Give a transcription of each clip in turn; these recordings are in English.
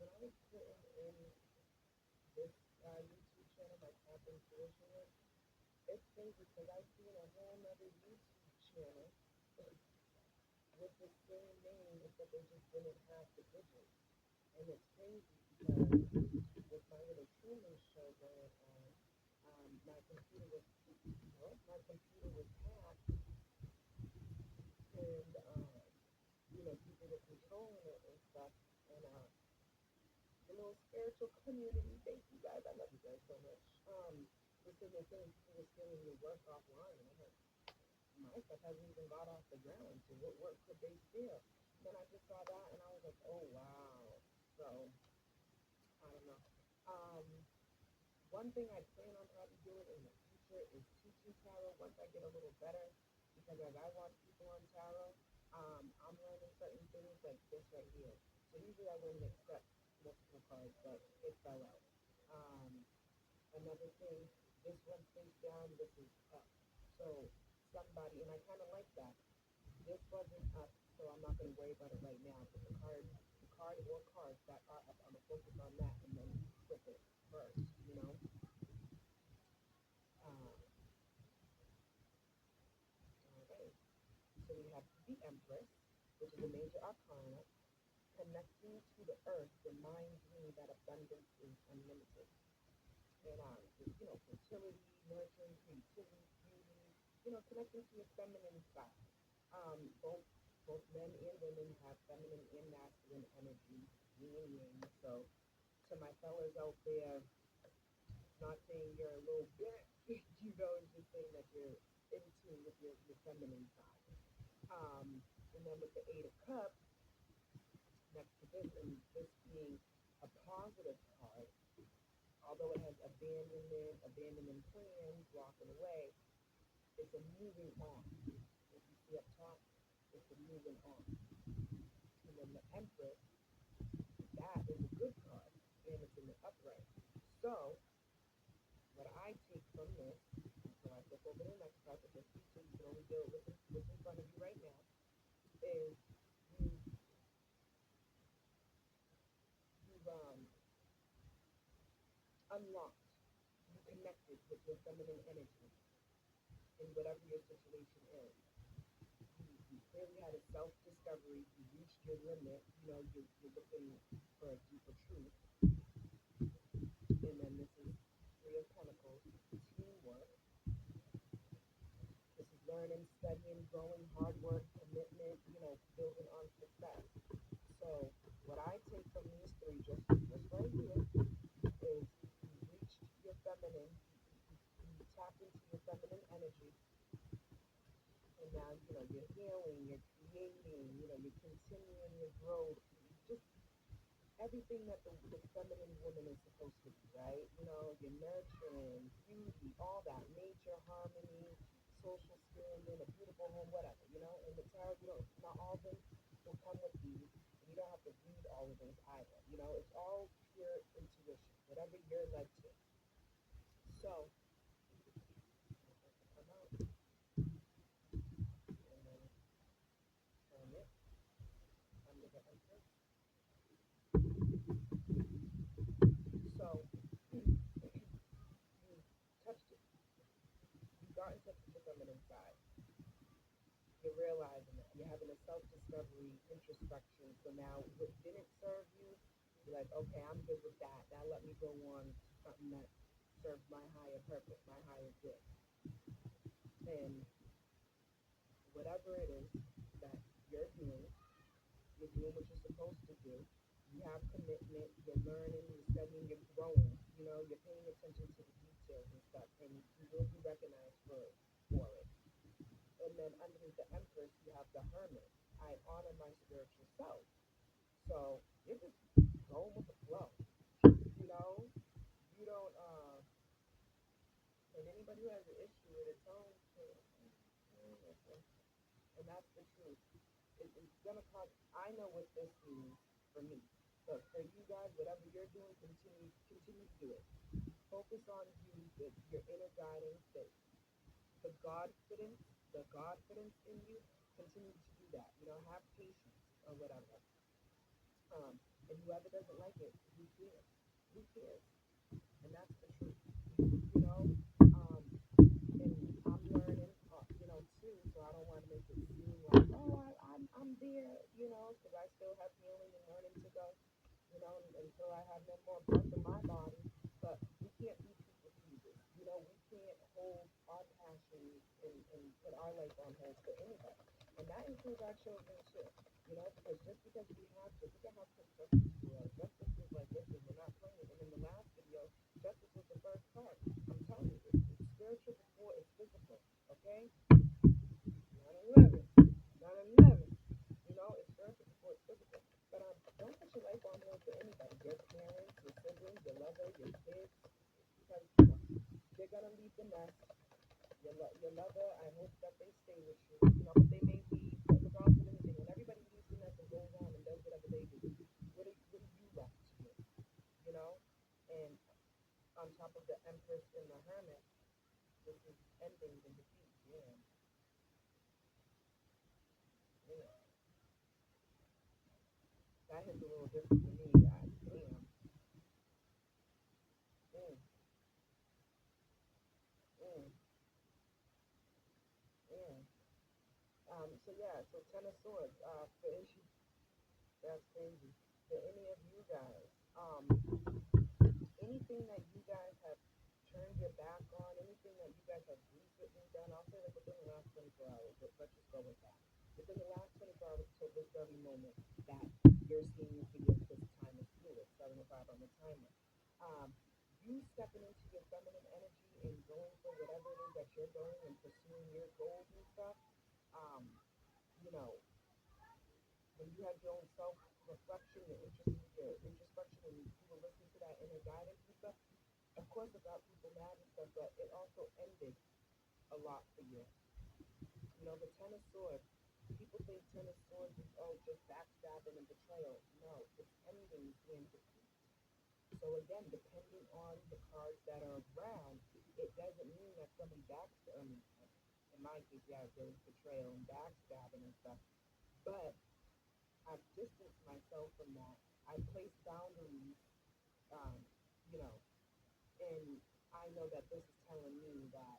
when I was putting in this YouTube channel, my Tap Intuition one, it's crazy because I seen a whole nother YouTube channel with the same name, except they just didn't have the digits. And it's crazy because with my little training show going on, my computer was, well, my computer was hacked, and people were controlling it and stuff. And the little spiritual community, thank you guys, I love you guys so much. Was sitting there saying people were stealing your work offline, and I'm like, my stuff hasn't even got off the ground, so what work could they steal? Then I just saw that, and I was like, oh wow. So I don't know. Um, One thing I plan on probably doing in the future is teaching tarot once I get a little better, because as I watch people on tarot, I'm learning certain things like this right here. So usually I wouldn't accept multiple cards, but it fell out. Um, Another thing, this one's face down, this is up. So somebody, and I kind of like that. This wasn't up, so I'm not going to worry about it right now. But the card or cards that are up, I'm gonna focus on that and then flip it first. You know. Uh, okay. So we have the Empress, which is a major arcana. Connecting to the earth reminds me that abundance is unlimited. And fertility, nurturing, creativity, beauty. Connecting to your feminine side. Both men and women have feminine and masculine energy, yin and yang. So to my fellas out there, not saying you're a little bit, it's just saying that you're in tune with your feminine side. And then with the Eight of Cups next to this, and this being a positive card, although it has abandonment plans, walking away, it's a moving on. If you see up top, it's a moving on. And then the Empress, that is a good card, and it's in the upright. So, what I take from this, so I flip over the next card, but just so you can only deal with what's in front of you right now, is you've, you've unlocked, you connected with your feminine energy in whatever your situation is. You clearly had a self-discovery, you reached your limit, you're looking for a deeper truth. And then this is Three of Pentacles, teamwork. This is learning, studying, growing, hard work, commitment, building on success. So what I take from these three, just right here, is you reached your feminine, you tapped into your feminine energy, and now, you're healing, you're creating, you're continuing your growth, just everything that the feminine woman is supposed to be, right? You're nurturing, beauty, all that, nature, harmony, social standing, a beautiful home, whatever, and the tarot, not all of them will come with these, and you don't have to read all of those either, it's all pure intuition, whatever you're led to. So, come out, and then turn it under the Empress. So, you touched it. You got in touch with the feminine side. You're realizing that. You're having a self-discovery, introspection. So now what didn't serve you, you're like, okay, I'm good with that. Now let me go on to something that serves my higher purpose, my higher good. And whatever it is that you're doing what you're supposed to do. You have commitment, you're learning, you're studying, you're growing, you're paying attention to the details and stuff, and you will be recognized for it. And then underneath the Empress, you have the Hermit. I honor my spiritual self. So you're just going with the flow. You know, you don't, and anybody who has an issue with it, tell them to, and that's the truth. It's gonna come. I know what this means for me. But for you guys, whatever you're doing, continue to do it. Focus on you, your inner guidance, the Godfidence in you. Continue to do that. Have patience or whatever. And whoever doesn't like it, who cares? Who cares? And that's the truth, you know. And I'm learning, too. So I don't want to make it seem like, oh, I'm there, because I still have healing and learning to go, until I have no more breath in my body. But we can't be people pleasers. We can't hold our passions and put our life on hold for anybody. And that includes our children too. Because just because we have to, look at how quick justice was. Justice was like, listen, we're not playing. And in the last video, justice was the first part. I'm telling you, it's spiritual before it's physical. Okay? 9/11. 9/11. It's spiritual before it's physical. But don't put your life on hold for anybody. Your parents, your siblings, your lover, your kids, because they're gonna leave the nest. Your lover, I hope that they stay with you. But they may leave, regardless of anything. When everybody leaves the nest and goes on and does whatever they do, what are you left to do? You know? And on top of the Empress and the Hermit, this is endings and defeats. Yeah. Yeah. That hits a little different for me, guys. Damn. Mm, mm, mm. So yeah, so Ten of Swords. That's crazy. For any of you guys, anything that you guys have turned your back on, anything that you guys have recently done, I'll say like within the last 24 hours. Let's just go with that. Within the last 24 hours till this very moment that you're seeing this video, because time is fluid, 7:05 on the timer. Um, you stepping into your feminine energy and going for whatever it is that you're going and pursuing your goals and stuff. Um, you know, when you have your own self reflection, your introspection, and you were listening to that inner guidance and stuff, of course it got people mad and stuff, but it also ended a lot for you. The Ten of Swords, people think Ten of Swords is, oh, just backstabbing and betrayal. No, it's endings and defeat. So again, depending on the cards that are around, it doesn't mean that somebody backstabbing. In my case, yeah, there was betrayal and backstabbing and stuff. But I've distanced myself from that. I place boundaries, um, you know, and I know that this is telling me that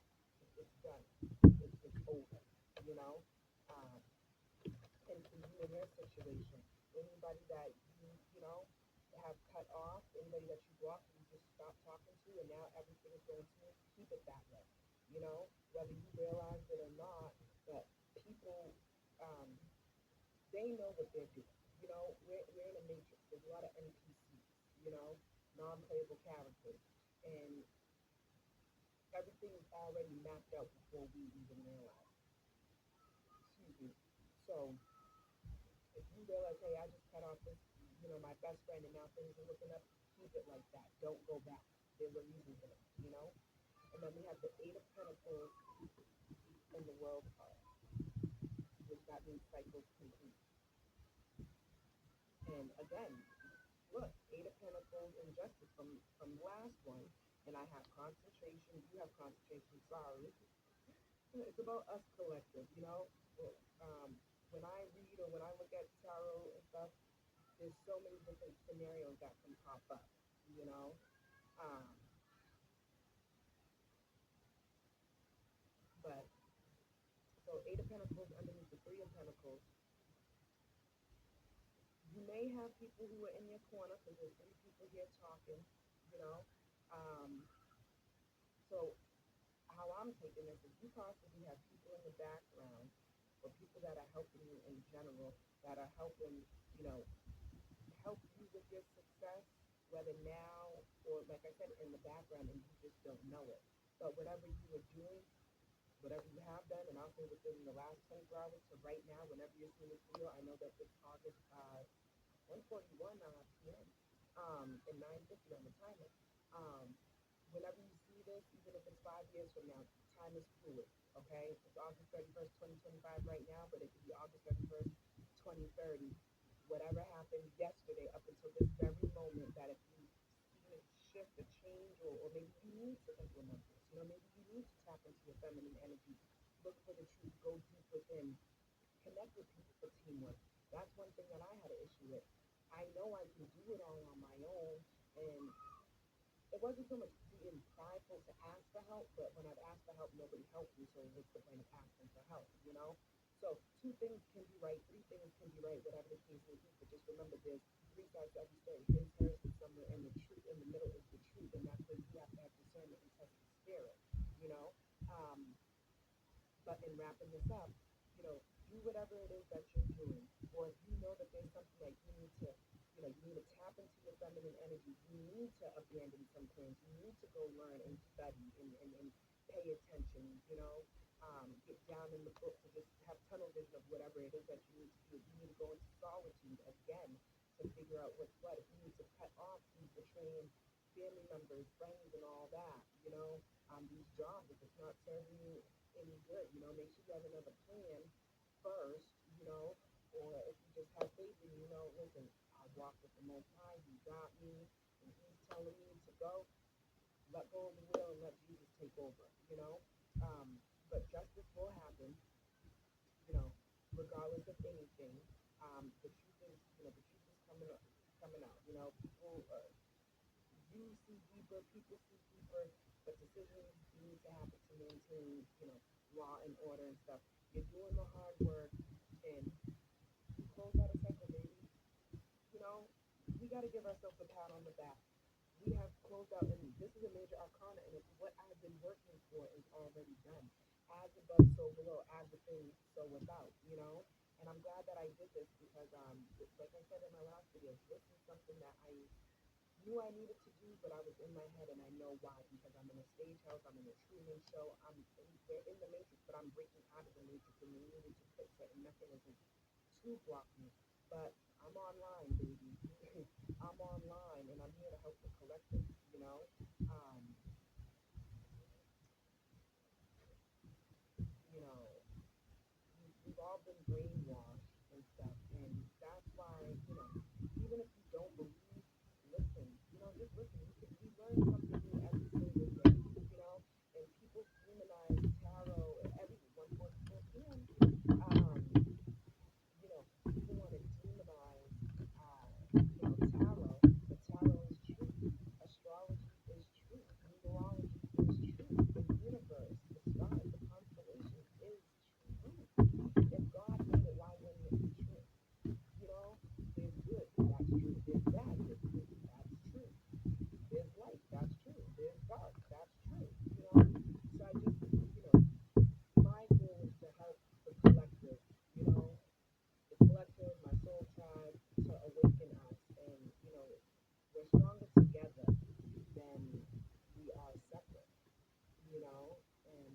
it's done, it's over, you know. Um, and for you in your situation, anybody that you have cut off, anybody that you blocked, you just stopped talking to, and now everything is going smooth, keep it that way, whether you realize it or not. But people, um, they know what they're doing. We're in a matrix. There's a lot of NPCs, non-playable characters, and everything is already mapped out before we even realize. Excuse me. So if you realize, hey, I just cut off this, my best friend, and now things are looking up, keep it like that. Don't go back. There were reasons in it. And then we have the Eight of Pentacles in the World card, which that means cycles complete. And again, look, Eight of Pentacles and Justice from the last one, and I have concentration. You have concentration. Sorry, it's about us collective. Um, when I read or when I look at tarot and stuff, there's so many different scenarios that can pop up. You know, um, but so Eight of Pentacles underneath the Three of Pentacles. You may have people who are in your corner because there's three people here talking. You know, um, so how I'm taking this is you possibly have people in the background or people that are helping you in general that are helping, you know, help you with your success, whether now or like I said in the background and you just don't know it. But whatever you are doing, whatever you have done, and I'll say within the last 24 hours to right now, whenever you're seeing this video, I know that it's August 1:41 p.m. And 9:50 on the timer. Um, Whenever you see this, even if it's 5 years from now, time is fluid. Okay, it's August 31st, 2025 right now, but it could be August 31st, 2030. Whatever happened yesterday up until this very moment, that if you see a shift, a change, or maybe you need to implement this, maybe you need to tap into your feminine energy, look for the truth, go deep within, connect with people for teamwork. That's one thing that I had an issue with. I know I can do it all on my own. And it wasn't so much being prideful to ask for help, but when I've asked for help, nobody helped me. So what's the point of asking for help? You know. So two things can be right, three things can be right, whatever the case may be. But just remember, there's three sides to every story. His, hers, and somewhere in the truth, in the middle is the truth, and that's where you have to have discernment and test the spirit. You know. But in wrapping this up, do whatever it is that you're doing. Or if you know that there's something that you need to tap into your feminine energy. You need to abandon some plans. You need to go learn and study and pay attention, get down in the book to just have tunnel vision of whatever it is that you need to do. If you need to go into solitude again to figure out what's what. If you need to cut off these betraying family members, friends, and all that, these jobs, if it's not serving you any good, make sure you have another plan first, or if you just have faith and listen, I walk with the Most High, He got me, and He's telling me to go, let go of the will and let Jesus take over, but justice will happen, you know, regardless of anything. The truth is coming out. People you see deeper, people see deeper, but decisions need to happen to maintain, law and order and stuff. You're doing the hard work, and close out a cycle, baby. You know, we got to give ourselves a pat on the back. We have closed out, and this is a major arcana, and it's what I've been working for is already done. As above, so below, as within, so without. And I'm glad that I did this because, like I said in my last video, this is something that I knew I needed to do, but I was in my head, and I know why because I'm in a stage house, I'm in a Truman show, they're in the matrix, but I'm breaking out of the matrix, and they needed to put certain mechanisms to block me. But I'm online, baby. I'm online, and I'm here to help the collective. Um, you know, we've all been brainwashed and stuff, and that's why even if you don't believe, listen. Just listen. We learn something new every single day. And people demonize tarot and everyone wants to people want to demonize, tarot. But tarot is truth. Astrology is truth. Numerology is truth. The universe, the stars, the constellations is truth. If God made it, why wouldn't it be true? There's good, that's true. There's bad, that's true. There's light, that's true. There's dark, that's true. So I just, my goal is to help the collective, the collective, my soul tribe, to awaken us. And, we're stronger together than we are separate, and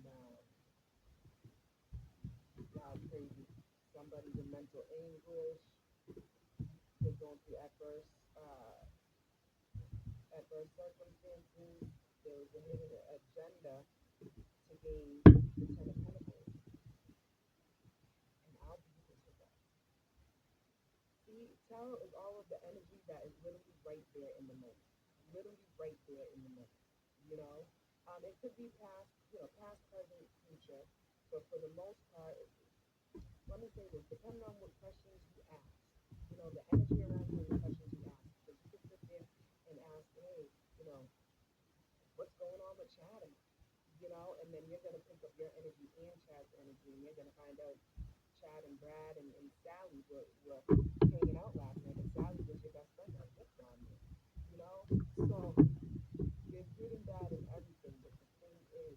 God crazy. Somebody with mental anguish, they're going through adverse circumstances. There was a hidden agenda to gain the Ten of Pentacles, and I'll be with that. See, tarot is all of the energy that is literally right there in the moment. Literally right there in the moment. You know? It could be past, present, future. But for the most part, let me say this, depending on what questions you ask, the energy around you and the questions you ask. Because you could sit there and ask, hey, what's going on with Chatham? And then you're gonna pick up your energy and Chad's energy, and you're gonna find out Chad and Brad and Sally were hanging out last night, and Sally was your best friend. Like, what's on me? So there's good and bad in everything, but the thing is,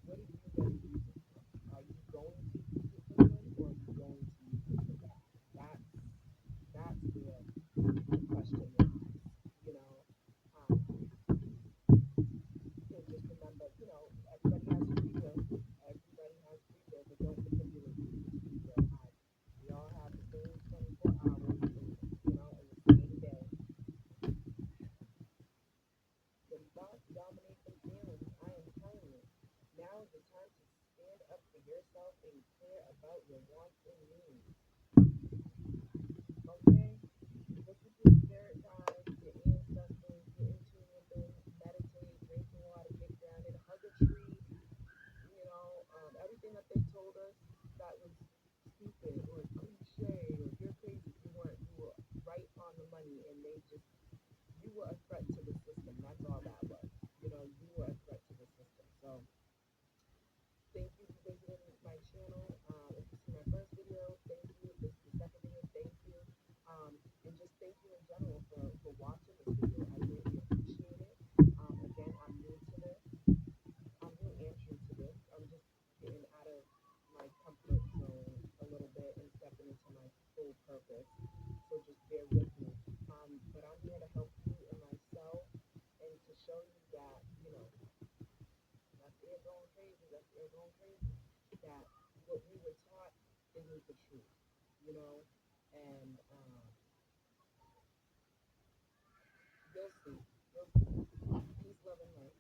what are you gonna use it for? Are you going to use it for good, or are you going to use it for bad? That's where the question lies. You know, um, and just remember, everybody has free will. Everybody has free will, but don't manipulate people's free will either. We all have the same 24 hours, in the same day. The thoughts dominate the feelings. I am telling you. Now is the time to stand up for yourself and care about your wants and needs. Okay? Listen to your spirit guides, your ancestors, get in tune with them, meditate, drink some water, get grounded, hug a tree. Everything that they told us that was stupid or cliche or you're crazy. money, and they just, you were a threat to the system. That's all that was. You know, you were a threat to the system. So thank you for visiting my channel. If you see my first video, thank you. If this is the second video, thank you. And just thank you in general for watching this video. I really appreciate it. Again, I'm new to this. I'm new and true to this. I'm just getting out of my comfort zone a little bit and stepping into my full purpose. So just bear with me. But I'm here to help you and myself and to show you that, you know, that's it going crazy, that's it going crazy, that what we were taught isn't the truth, you know, and you'll see, you'll see. Peace, love, and light.